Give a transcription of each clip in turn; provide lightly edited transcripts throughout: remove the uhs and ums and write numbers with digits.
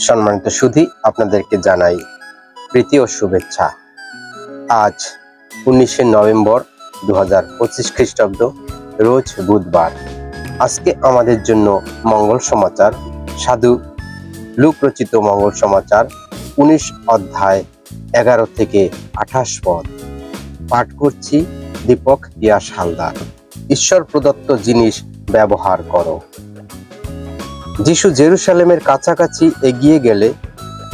সম্মানিত সুধী, আপনাদেরকে জানাই প্রীতি ও শুভেচ্ছা। আজ 19শে নভেম্বর 2025 খ্রিস্টাব্দ, রোজ বুধবার। আজকে আমাদের জন্য মঙ্গল সমাচার, সাধু লুক রচিত মঙ্গল সমাচার 19 অধ্যায় 11 থেকে 28 পদ। পাঠ করছি দীপক পিয়াস হালদার। ঈশ্বর প্রদত্ত জিনিস ব্যবহার করো। যিশু জেরুসালেমের কাছাকাছি এগিয়ে গেলে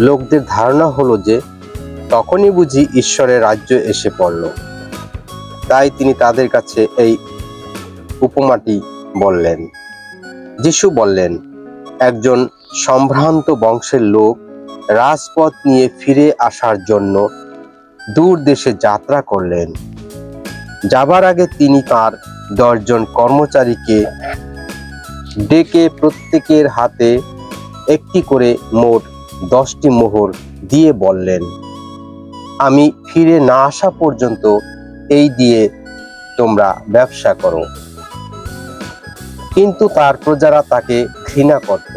লোকদের ধারণা হলো যে তখনই বুঝি ঈশ্বরের রাজ্য এসে পড়ল। তাই তিনি তাদের কাছে এই উপমাটি বললেন। যিশু বললেন, একজন সম্ভ্রান্ত বংশের লোক রাজপথ নিয়ে ফিরে আসার জন্য দূর দেশে যাত্রা করলেন। যাবার আগে তিনি তার 10 জন কর্মচারীকে ডেকে প্রত্যেকের হাতে একটি করে মোট 10টি মোহর দিয়ে বললেন, আমি ফিরে না আসা পর্যন্ত এই দিয়ে তোমরা ব্যবসা করো। কিন্তু তার প্রজারা তাকে ঘৃণা করত,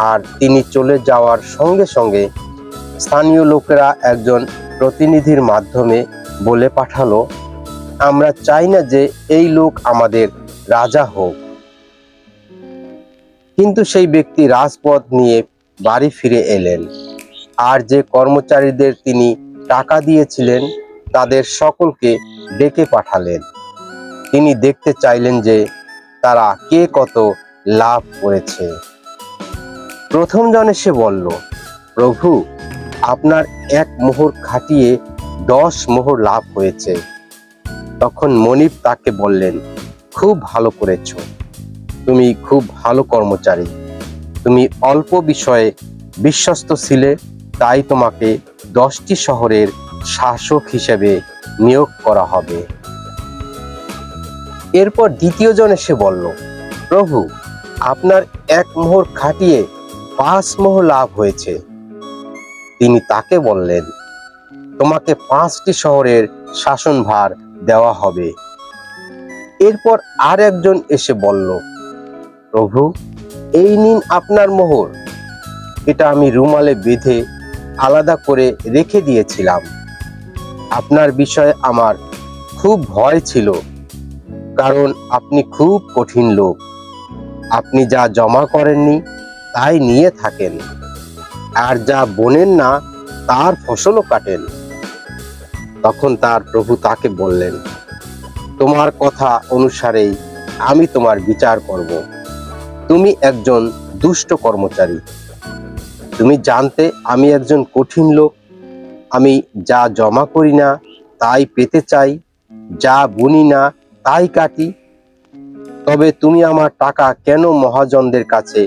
আর তিনি চলে যাওয়ার সঙ্গে সঙ্গে স্থানীয় লোকেরা একজন প্রতিনিধির মাধ্যমে বলে পাঠালো, আমরা চাই না যে এই লোক আমাদের রাজা হোক। কিন্তু সেই ব্যক্তি রাজপথ নিয়ে বাড়ি ফিরে এলেন, আর যে কর্মচারীদের তিনি টাকা দিয়েছিলেন তাদের সকলকে ডেকে পাঠালেন। তিনি দেখতে চাইলেন যে তারা কে কত লাভ করেছে। প্রথম জন এসে বলল, প্রভু, আপনার 1 মোহর খাটিয়ে 10 মোহর লাভ হয়েছে। তখন মনিব তাকে বললেন, খুব ভালো করেছো, তুমি খুব ভালো কর্মচারী। তুমি অল্প বিষয়ে বিশ্বস্ত ছিলে, তাই তোমাকে 10টি শহরের শাসক হিসেবে নিয়োগ করা হবে। এরপর দ্বিতীয় জন এসে বলল, প্রভু, আপনার 1 মোহর খাটিয়ে 5 মোহর লাভ হয়েছে। তিনি তাকে বললেন, তোমাকে 5টি শহরের শাসনভার দেওয়া হবে। এরপর আর একজন এসে বলল, প্রভু, এই নিন আপনার মোহর। এটা আমি রুমালে বেঁধে আলাদা করে রেখে দিয়েছিলাম। আপনার বিষয়ে আমার খুব ভয় ছিল, কারণ আপনি খুব কঠিন লোক। আপনি যা জমা করেননি তাই নিয়ে থাকেন, আর যা বোনেন না তার ফসলও কাটেন। তখন তার প্রভু তাকে বললেন, তোমার কথা অনুসারেই আমি তোমার বিচার করব। তুমি একজন দুষ্ট কর্মচারী। তুমি জানতে আমি একজন কঠিন লোক। আমি যা জমা করি না তাই পেতে চাই, যা বুনি না তাই কাটি। তবে তুমি আমার টাকা কেন মহাজনদের কাছে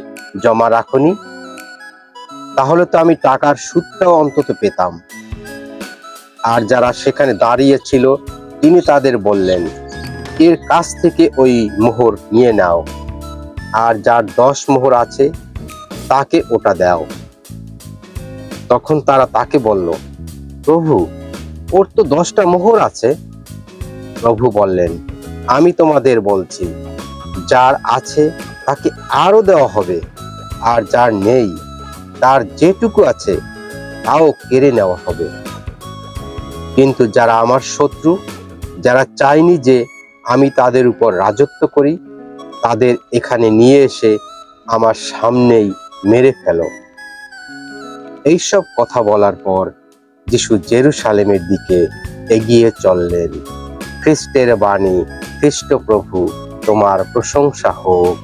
জমা রাখনি? তাহলে তো আমি টাকার সুদটাও অন্তত পেতাম। আর যারা সেখানে দাঁড়িয়ে ছিল তিনি তাদের বললেন, এর কাছ থেকে ওই মোহর নিয়ে নাও, আর যার 10 মোহর আছে তাকে ওটা দাও। তখন তারা তাকে বলল, প্রভু, ওর তো 10টা মোহর আছে। প্রভু বললেন, আমি তোমাদের বলছি, যার আছে তাকে আরো দেওয়া হবে, আর যার নেই তার যেটুকু আছে তাও কেড়ে নেওয়া হবে। কিন্তু যারা আমার শত্রু, যারা চায়নি যে আমি তাদের উপর রাজত্ব করি, তাদের এখানে নিয়ে এসে আমার সামনেই মেরে ফেলো। এইসব কথা বলার পর যিশু জেরুসালেমের দিকে এগিয়ে চললেন। খ্রিস্টের বাণী। খ্রিস্ট প্রভু, তোমার প্রশংসা হোক।